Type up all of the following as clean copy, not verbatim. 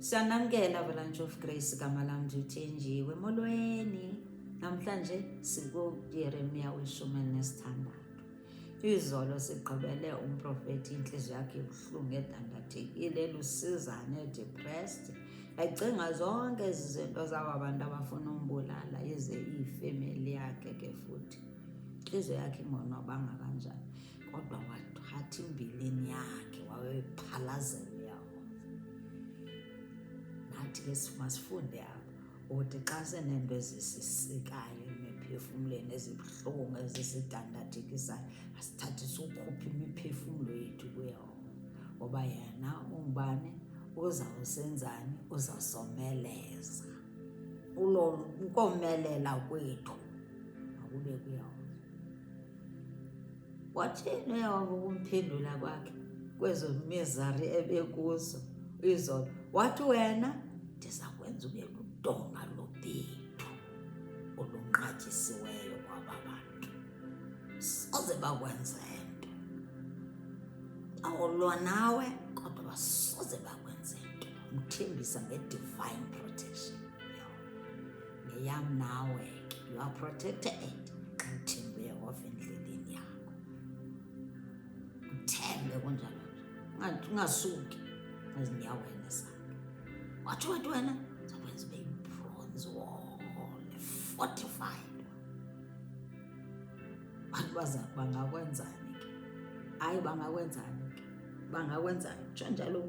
Siyanamkela Avalanche of Grace igama lam ndithenjiwe molweni. Namhlanje sikuYeremia weshumi elinesithandathu. Izolo sigqibele umprofeti inhliziyo yakhe ibuhlungu edandathekile elusizana depressed. Ecinga zonke ezi zinto zaba bantu abafuna umbulala ize ifemeli yakhe ke futhi. Inhliziyo yakhe ingonwabanga kanjani kodwa wathatha imbilini yakhe wawephalazela. Nathi ke masifunde apha ukuthi xa senento ezisisikayo emiphefumulweni ezibuhlungu ezisidandathikisayo asithathe siwukhuphe imiphefumulo yethu kuYehova ngoba yena ungubani uzawusenzani uzawusomeleza ukomelela kwethu akube kuYehova. Wathini uYehova ukumphendula kwakhe kwezo mizari ebekuzo izolo? Wathi wena ndiza kwenza ube ludonga lobethu olunqatyisiweyo kwaba bantu, soze bakwenze nto. Awulwa nawe kodwa basoze bakwenze nto. Mthembisa nge-divine protection. Ngeyam nawe ke you are protected xa uthembe uYehova endleleni yakho. Uthembe kunjalo nje ungasuki ezinyaweni zakhe. Wathi wena uzakwenza ube yi-bronze wall fortified. Bantu bangakwenzani ke? Hayi bangakwenzani ke? Bangakwenzani? Kutsho njalo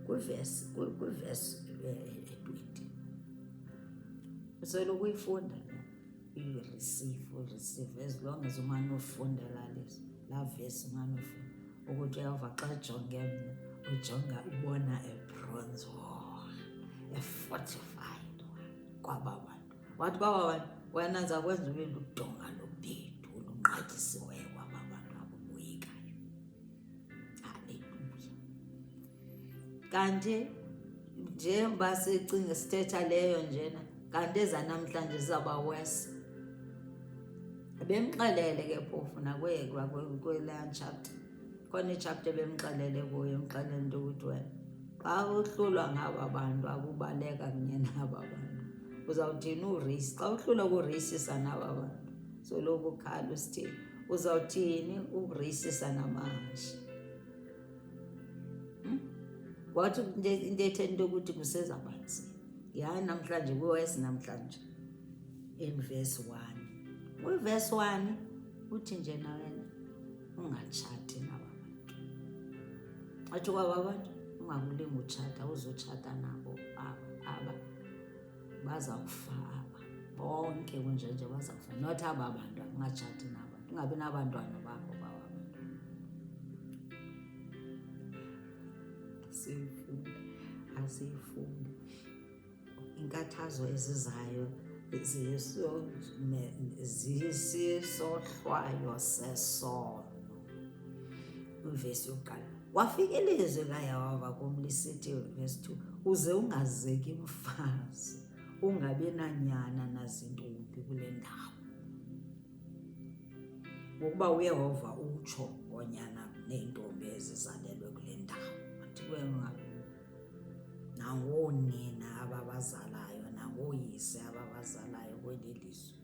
kwivesi 20. Usele ukuyifunda receive as long as umane ufundela la vesi umane ufunda ukuthi uYehova xa ejonge mna ujonga ubona a-bronze wall, a-fortified one kwaba bantu. Wathi baba bantu wena ndizakwenza ube ludonga lobethu olunqatyisiweyo kwaba bantu aboyikayo. Haleluya. Kanti njengoba sicinga sithetha leyo njena kanti ezanamhlanje zizawuba worse. Bemxelele ke phofu nakwelaa chapter. Khona i-chapter bemxelele kuyo emxelele into ukuthi wena xa uhlulwa ngaba bantu akubaleka kunye naba bantu uzawuthini ureyisi xa uhlulwa ukureyisisa naba bantu soloko ukhala usithini uzawuthini ukureyisisa namahashi. Wathi into ethe into ukuthi kusezabanzi yaye namhlanje kuwesi namhlanje in verse 1 kwi-verse 1 uthi nje nawena ungatshati naba bantu. Athi kwaba bantu ungakulinga utshata uzotshata nabo aba bazawufa aba bonke kunjenje bazawufa not aba bantu ungatshati nabo ungabi nabantwana bakho kwaba bantu. Asiyifunde inkathazo ezizayo zisisohlwayo sesono. Ivesi yokuqala wafika ilizwi kaYehova kum lisithi verse 2 uze ungazeki mfazi ungabi nanyana nazintombi kule ndawo. Ngokuba uYehova utsho ngonyana neentombi ezizalelwe kule ndawo. Athi nangoonina ababazalayo nangooyise ababazalayo kweli lizwe.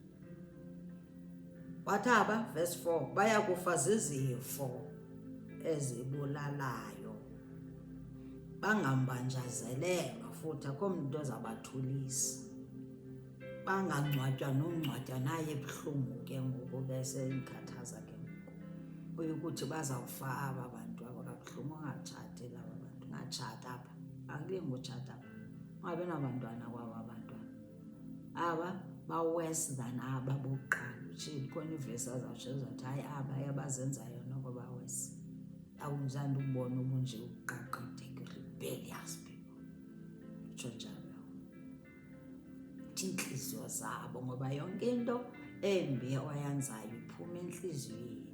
Wathi aba verse 4 baya kufa zizifo ezibulalayo bangambanjazelelwa futhi akho mntu ozabathulisa. Bangangcwatywa nongcwatywa naye ebuhlungu ke ngoku beseyikhathaza ke ngoku uyukuthi bazawufa aba bantu abakabuhlungu. Ungatshati laba bantu ungatshata apha akulingi utshata apha ungabi nabantwana kwaba bantwana aba ba-worse than aba bokuqala. Utshile khona ivesi azawutsho ezathi hayi aba abazenzayo noko ba-worse. Awunjani ukubona ubunje uqaqetheke rebellious people utsho njalo inhliziyo zabo ngoba yonke into embi oyenzayo iphuma enhliziyweni.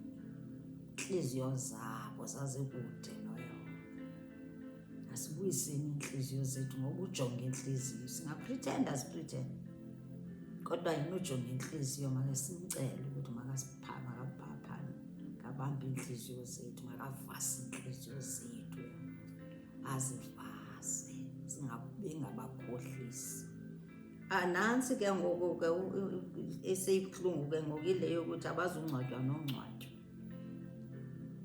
Inhliziyo zabo zazikude noYehova. Asibuyiseni inhliziyo zethu ngoba ujonga inhliziyo singapretenda sipretende kodwa yena ujonga inhliziyo. Makasimcele ukuthi makabambe inhliziyo zethu makavase inhliziyo zethu azivase bengabakhohlisi. Nansi ke ngoku ke eseyibuhlungu ke ngoku ile yokuthi abazungcwatywa nongcwatywa,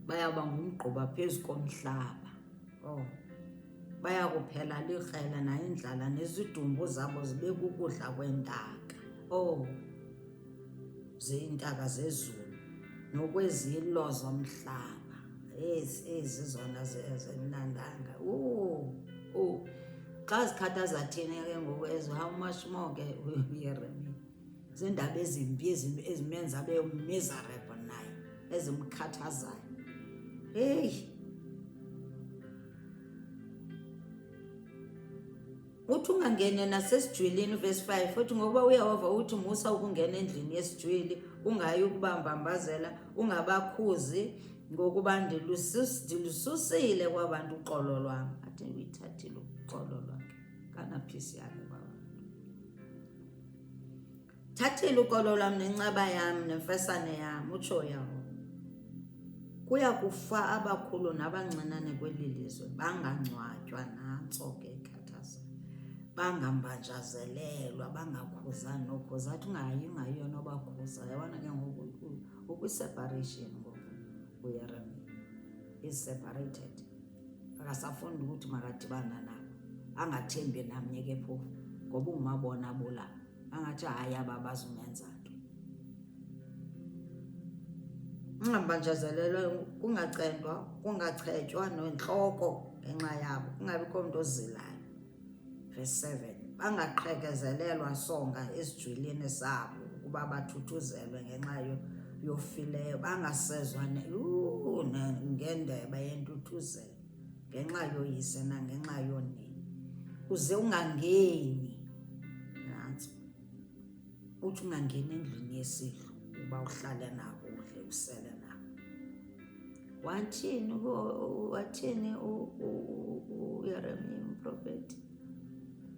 bayaba ngumgquba phezu komhlaba. Baya kuphela likrela nayindlala, nezidumbu zabo zibe kukudla kwentaka, zeentaka zezulu nokwezilo zomhlaba. Ezi zona zemnandanga. Xa zikhathaza thina ke ngoku ezo, how much more ke uYeremia? Ziindaba ezimbi ezimenza abe miserable naye, ezimkhathazayo. Uthi ungangene nasesijwilini, verse 5, futhi ngoba uYehova uthi musa ukungena endlini yesijwili, ungayi ukubambambazela, ungabakhuzi, ngokuba ndilususile kwabantu uxolo lwam. Athi uyithathile uxolo lwakhe, kanaphisi yakhe kwabantu. Thathile uxolo lwam nenceba yam nemfesane yam, utsho Yehova. Kuya kufa abakhulu nabancinane kweli lizwe, bangangcwatywa, nantso ke ikhathaza, bangambanjazelelwa, bangakhuzani nokhuza. Athi ungayiyo nobakhuza. Yabona ke ngoku ukwi-separation ngoku uYeremia is separated. Akasafuni ukuthi makadibana nabo, angathembi namnye ke phofu, ngoba ungumabona bulala, angathi hayi aba bazumenza nto. Ungambanjazelelwa, kungacendwa, kungachetywa nentloko ngenxa yabo, kungabikho mntu ozilayo. Verse 7, bangaqhekezelelwa songa esijwilini sabo, ukuba bathuthuzelwe ngenxa yofileyo, bangasezwa ngendebe yentuthuzelo ngenxa yoyise nangenxa yonina. Uze ungangeni, nantso uthi ungangeni endlini yesidlo uba uhlale nabo, udle usele nabo. Wathini uYeremia umprofeti?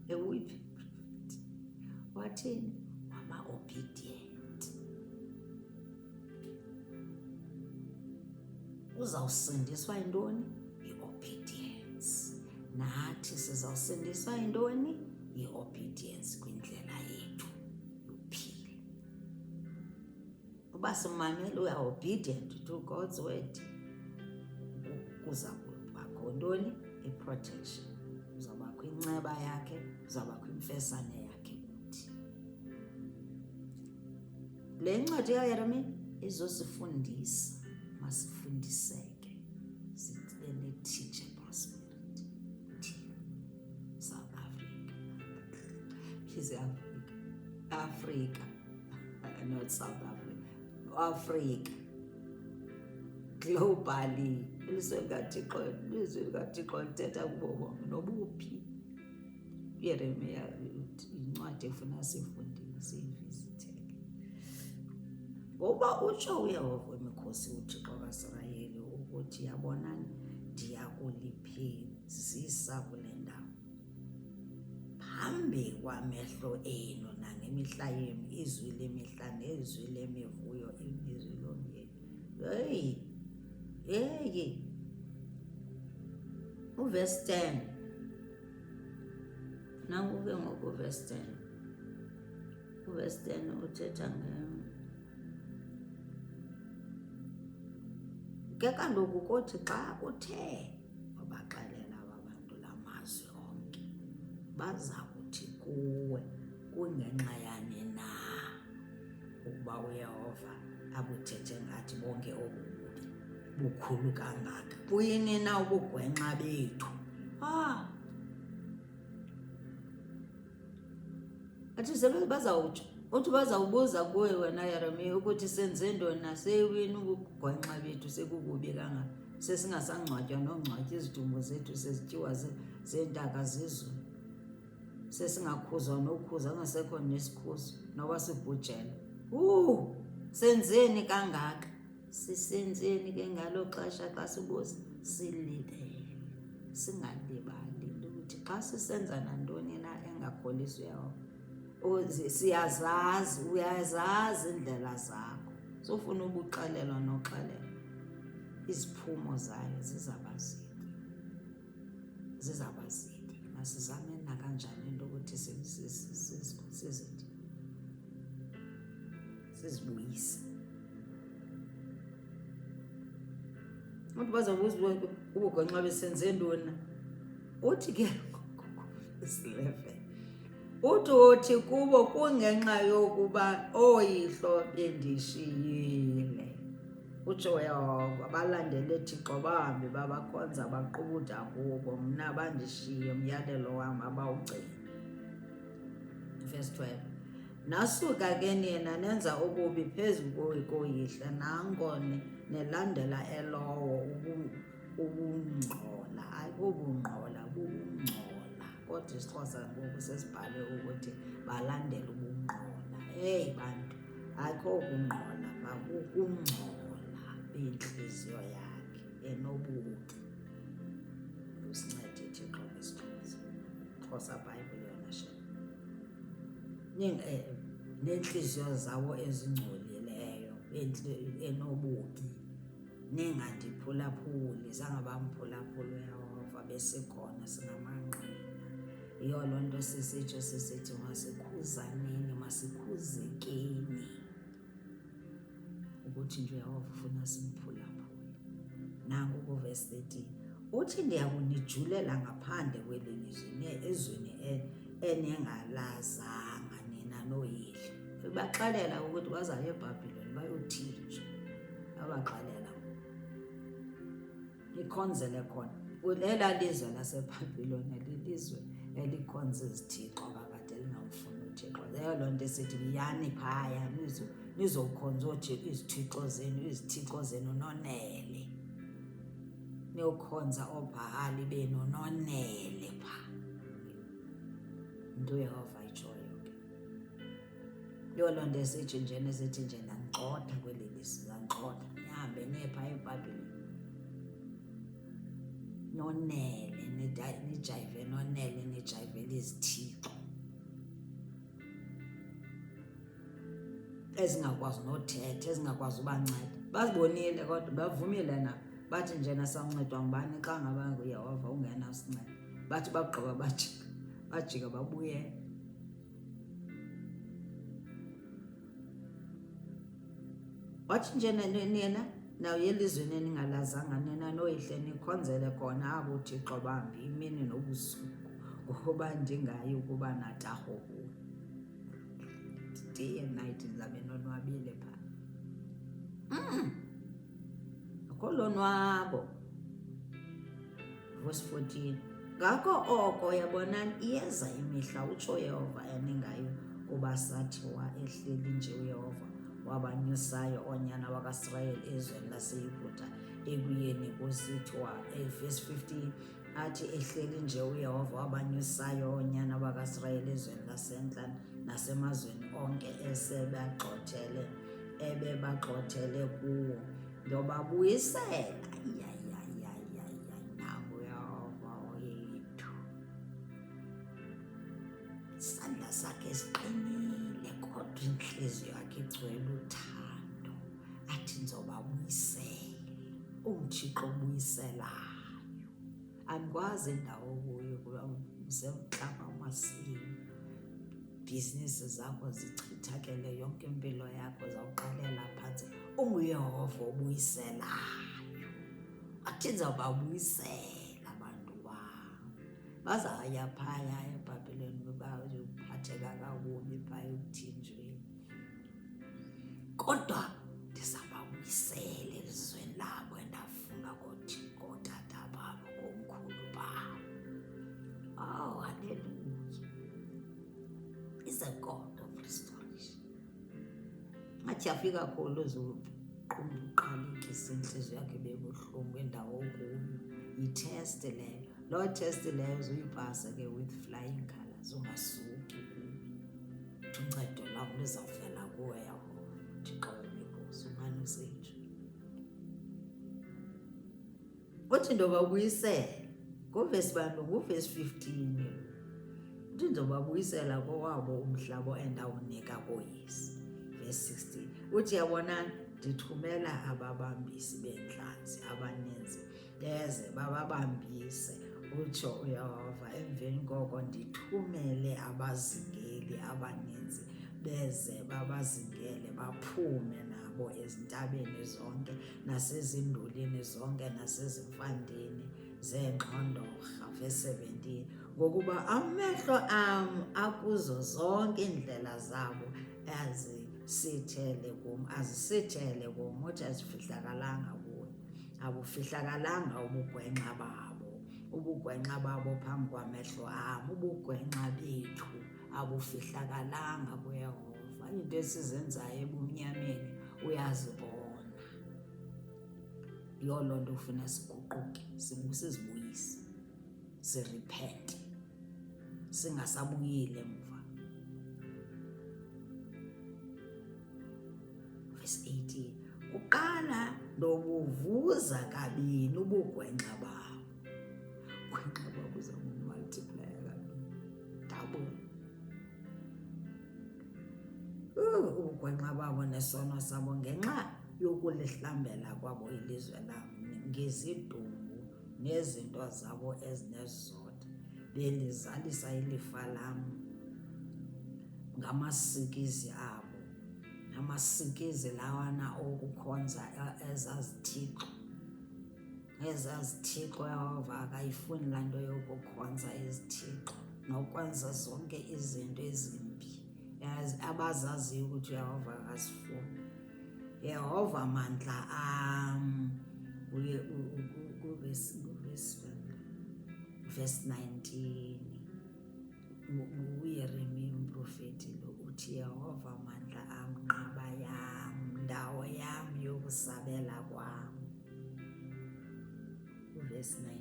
Ewiphi iprofeti? Wathini? Waba-obedient. Uzawusindiswa yintoni? I-obedience. Nathi sizawusindiswa yintoni? I-obedience kwindlela yethu yophila. Uba simamele, we are obedient to God's word, kuza kubakho ntoni? I-protection. Uzawubakho inceba yakhe, uzawubakho imfesane yakhe kuthi. Le ncwadi kaYeremia izosifundisa, masifundiseke, sibe ne-teachable spirit. South Africa. She's Africa, not South Africa. Africa. Globally. Ilizwe likaThixo lithetha kubo bonke nobuphi. uYeremia incwadi efuna siyivizitheke. Ngoba utsho uYehova wemikhosi, uThixo kaIsrayeli, ukuthi yabonani, ndiya kuliphezisa kule ndawo phambi kwamehlo enu, nangemihla yenu, izwi lemihla nezwi lemivuyo, ilizwi lomyeni. Uverse 10, nangu ke ngoku uverse 10. Uverse 10 uthetha ke kaloku kothi xa uthe wabaxelela abantu la mazwi onke, baza kuthi kuwe, kungenxa yani na ukuba uYehova abuthethe ngathi bonke obu bukhulu kangaka? Buyini na ubugwenxa bethu? Athi bazawutsho, uthi bazawubuza kuwe wena Yeremia ukuthi senze ntoni, nasewini ubugwenxa bethu sekukubi kangaka, sesingasangcwatywa nongcwatya, izidumbu zethu sezityiwa zeentaka zezulu, sesingakhuzwa nokhuza, angasekho nesikhuzo noba sibhujela. Senzeni kangaka? Sisenzeni ke ngalo xesha xa sibuza? Silibele, singalibali ukuthi xa sisenza nantoni na engakholisi uYehova, siyazazi, uyazazi indlela zakho. Sofuna ubuxelelwa noxelelwa, iziphumo zayo zizaba zibi masizame nakanjani into ukuthi sizibuyise. Uthi bazobuza ubugonxa besenze ntoni. Uthi ke verse 11 uthi kubo kungenxa yokuba ooyihlo bendishiyile utsho Yehova, balandele Thixo bahambe babakhonza baqubutha kubo, mna bandishiye umyalelo wam abawugcina. Verse 12 nasuka ke nina nenza ububi phezu koyihlo, nango nelandela elowo ubungcola, ayikubungqola bubungcola, kodwa isiXhosa ngoku sesibhale ukuthi balandela ubungqola. Hey bantu, ayikho ukungqola, bakukungcola bentliziyo yakhe enobubi. Usincede Thixo ngesiXhosa, Xhosa Bible yona shem. Nentliziyo zabo ezingcolileyo enobubi, ningandiphulaphuli, zange bamphulaphula uYehova besikhona singamanqina. Yiyo loo nto sisitsho sisithi masikhuzaneni, masikhuzekeni ukuthi nje uYehova ufuna simphulaphule. Nangu kuverse 13 uthi ndiyakunijulela ngaphandle kweli lizwe, ezweni eningalazanga nina noyihlo. Baxelela ukuthi bazaya eBhabhiloni bayothinjwa, abaxelela ikhonzele khona. Lela lizwe laseBhabhiloni lilizwe elikhonza izithixo kakade lingamfuni uThixo. Leyo loo nto esithi buyani phaya nizokhonza izithixo zenu nonele, niyokhonza oobhali benu nonele phaa. Into uYehova ayitshoyo ke. Yiyo loo nto esithi njena esithi nje ndangigxotha kweli lizwe, ndangigxotha nihambe niye phaa eBhabhiloni nonele, nijayive nonele, nijayivele izithixo ezingakwazi nothetha, ezingakwazi ubanceda. Bazibonile kodwa bavumile na, bathi njena sawuncedwa ngubani xa ngaba nguYehova ungenasinceda. Bathi bagqiba bajika babuye. Wathi njena nina nawuye elizweni eningalazanga nina noyihle nikhonzele khona abo Thixo bambi imini nobusuku, ngokuba ndingayi ukuba natarho kuwo. Day and night ndizabe nonwabile phaa. Akho lonwabo. Verse 14 ngako oko yabonani iyeza imihla utsho Yehova eningayo kuba sathiwa ehleli nje uYehova wabanyusayo oonyana bakaIsrayeli ezweni laseYiputa ekuyeni kusithiwa. Verse 15 athi ehleli nje uYehova wabanyusayo oonyana bakaIsrayeli ezweni lasentla nasemazweni onke ebebagxothele kuwo, ndobabuyisela. Nangu uYehova wethu, isandla sakhe esiqinile kodwa intliziyo yakhe igcwele uthando. Athi ndizobabuyisela, uThixo obuyiselayo. Andikwazi indawo kuyo kuba usemhlaba umasini, ibhizinisi zakho zichithakele, yonke impilo yakho zawuqalela phantsi. UNguYehova obuyiselayo. Athi ndizawubabuyisela abantu bam. Bazaya phaya eBhabhiloni bayophatheka kakubi phaya ekuthinjweni, kodwa ndizababuyisela elizweni labo endafunga kootata babo, komkhulu babo. Oh, hallelujah. He's a God of restoration. Athi afika kholo uqalekisa intliziyo yakhe bebuhlungu endawo kuyo. Yithest leyo. Loo test leyo uzuyipasa ke with flying colors, ungasuki kuyo. Uncedo lwam luzawuvela kuwe Yehova, Thixo wemikhosi, umane usitsho. Uthi ndobabuyisela nguvesi bani, nguvesi 15. Uthi ndizobabuyisela kowabo umhlaba endawunika kooyise. Verse 16 uthi yabonani ndithumela ababambisi beentlanzi abaninzi beze bababambise utsho uYehova, emveni koko ndithumele abazingeli abaninzi beze babazingele baphume nabo ezintabeni zonke nasezindulini zonke nasezimfandeni zeengxondorha. Verse 17, ngokuba amehlo am akuzo zonke iindlela zabo azisithele kum, uthi azifihlakalanga kuwe, abufihlakalanga ubugwenxa babo phambi kwamehlo am, ubugwenxa bethu abufihlakalanga kuYehova. Iinto esizenzayo ebumnyameni uyazibona. Yiyo loo nto ufuna siguquke, sizibuyise, siripente, singasabuyile emva. Verse 18, kuqala ndobuvuza kabini ubugwenxa babo. Ubugwenxa babo buza kumultiplaya kabini, double. Ubugwenxa babo nesono sabo ngenxa yokulihlambela kwabo ilizwe lam ngezidumbu nezinto zabo ezinezoda, belizalisa ilifa lam ngamasikizi abo, amasikizi lawana okukhonza ezazithixo. Ezazithixo Yehova akayifuni laa nto yokukhonza izithixo nokwenza zonke izinto ezimbi abazaziyo ukuthi uYehova akazifuni. Yehova mandla am, verse 19, uYeremiya umprofeti lo uthi, Yehova mandla am, nqaba yam, ndawo yam yokusabela kwam. Verse 19,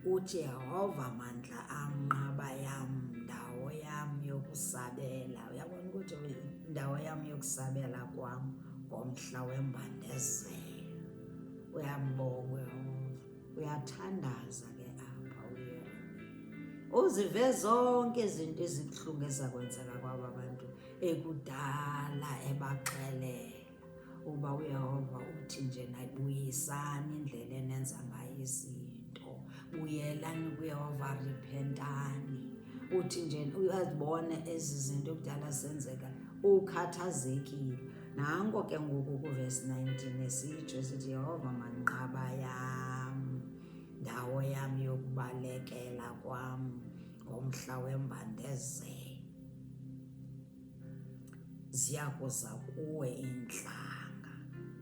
uthi Yehova mandla am, nqaba yam, ndawo yam yokusabela. Uyabona ukuthi indawo yam yokusabela kwam ngomhla wembandezelo. Uyambonga uYehova, uyathandaza ke apha uYeremiya. Uzive zonke izinto ezibuhlungu ezakwenzeka kwaba bantu ekudala, ebaxelela uba uYehova uthi nje buyisani indlela enenza ngayo izinto, buyelani kuYehova, ripentani. Uthi nje uyazibona ezi zinto ekudala zenzeka, ukhathazekile. Nanko ke ngoku kuverse 19 esitsho sithi, Yehova manqaba yam, ndawo yam yokubalekela kwam ngomhla wembandezelo. Ziyakuza kuwe iintlanga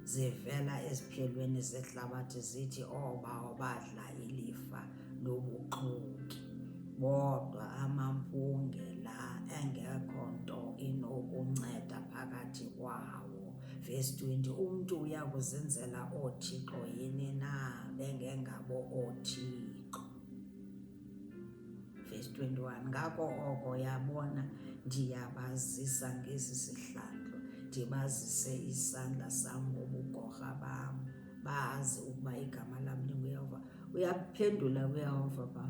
zivela eziphelweni zehlabathi zithi, oba badla ilifa lobuxoki, bodwa amampunge la engekho nto inokunceda phakathi kwawo. Verse 20, umntu uyakuzenzela oothixo yini na bengengabo oothixo. Verse 21, ngako oko yabona ndiyabazisa ngesi sihlandlo, ndibazise isandla sam ngobugorha bam, bazi ukuba igama lam linguYehova. Uyaphendula kuYehova pha.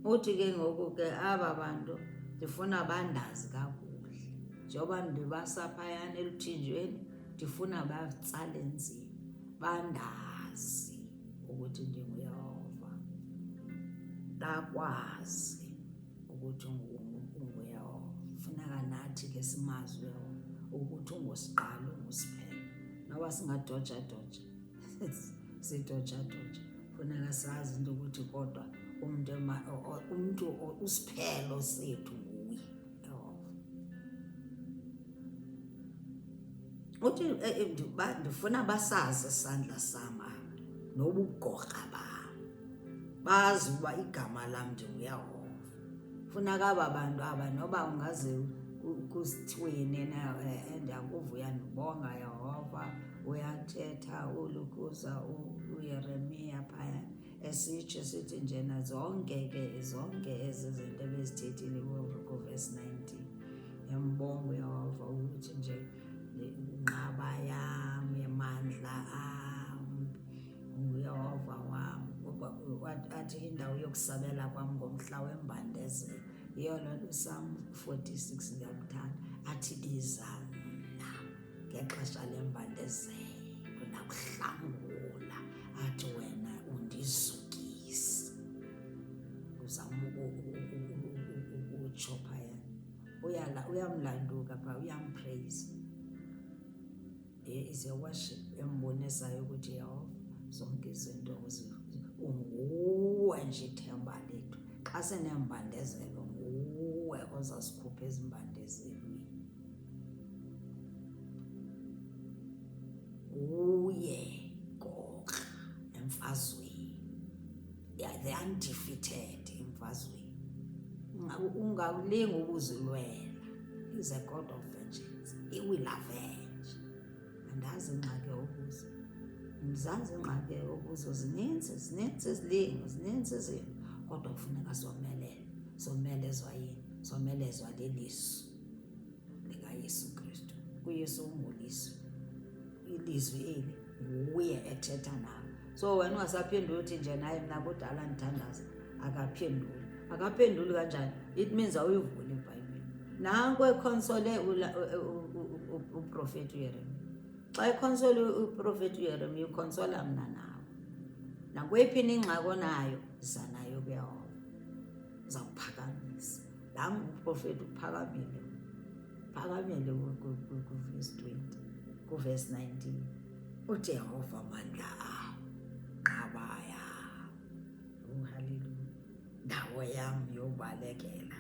Uthi ke ngoku ke aba bantu ndifuna bandazi kakuhle, njengoba ndibasa phayana eluthinjweni, ndifuna batsale nzima, bandazi ukuthi ndinguYehova, bakwazi ukuthi unguYehova. Funeka nathi ke simazi uYehova ukuthi ungusiqalo, ungusiphelo. Noba singadoja-doja sidoja-doja, funeka sazi into ukuthi kodwa umntu usiphelo sethu nguye Yehova. Uthi ndifuna basazi isandla sam nobugorha bam, bazi uba igama lam ndinguYehova. Funeka aba bantu aba noba ungaze kusithweni na, ndiyakuvuya ndibonga Yehova, uyathetha ulukuza uYeremiya phaya esitsho sithi njena zonke ezi zinto ebezithethile kuverse 19. Yambonga uYehova ukuthi nje inqaba yam, amandla am, uYehova wam. Athi indawo yokusabela kwam ngomhla wembandezelo. Yiyo loo nto Psalm 46 ndiyakuthanda, athi biza mna ngexesha lembandezelo uyakuhlangula athi wena undizukise. Uzama ukutsho phaya, uyamlanduka phaa, uyampraise. Is a worship embonisayo ukuthi Yehova zonke izinto unguwe nje ithemba lethu. Xa senembandezelo nguwe ozasikhupha ezimbandezelweni. Uye konke emfazweni. The undefeated emfazweni. Ungalingi ukuzilwela. He's a God of vengeance. He will avenge. Andazi ingxaki okuzo. Mzansi ingxaki okuzo zininzi izilingo, zininzi izinto. Kodwa kufuneka somelezwa yini? Somelezwa lelizwi likaYesu Kristu. UYesu ungulizwi. Ilizwi eli nguye ethetha nawe. So wena ungasaphenduli uthi nje naye mna kudala ndithandaza, akaphenduli kanjani? It means awuyivuli iBhayibhile. Nanko ekhonsole uprofethi uYeremiya. Xa ekhonsole uprofethi uYeremiya ukhonsola mna nawe. Nakweyiphi ingxaki onayo, za nayo kuYehova. Uzawuphakamisa. Laa uprofethi uphakamile. Phakamile kuverse 20, kuverse 19. uJehova amandla awo, qabaya. Hallelujah. Ndawo yam yobalekela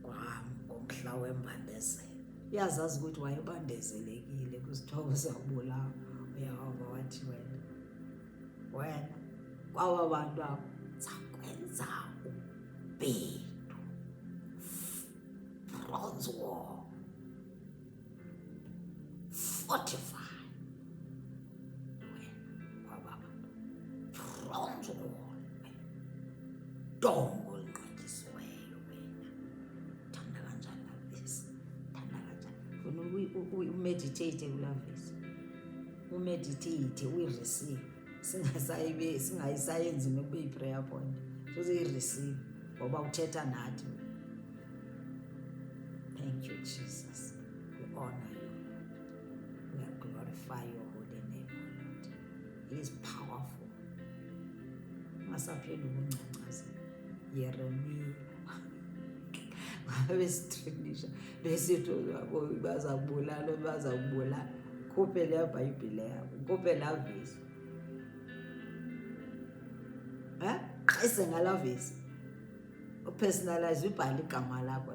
kwam ngomhla wembandezelo. Uyazazi ukuthi wayebandezelekile kwisithobo sakubulawa. uYehova wathi wena kwaba bantu abo sakwenza ubhedu, bronze wall, fortified. Bronze wall, dongo linqatyisiweyo. Wena thanda kanjani la vesi, thanda kanjani. Funa umeditate kulaa vesi, umeditate, uyireceive. Singayisayenzi nokube yi-prayer point, uziyireceive ngoba uthetha nathi. Thank you, Jesus. We honor you, Lord. We glorify your holy name, Lord. He is powerful. Ungasapheli ukuncancaza. Yeremiya besitrenisha besithi bazakubulala. Khuphe leya Bhayibhile yakho, khuphe laa vesi. Qise ngalaa vesi, upersonalize, ubhale igama lakho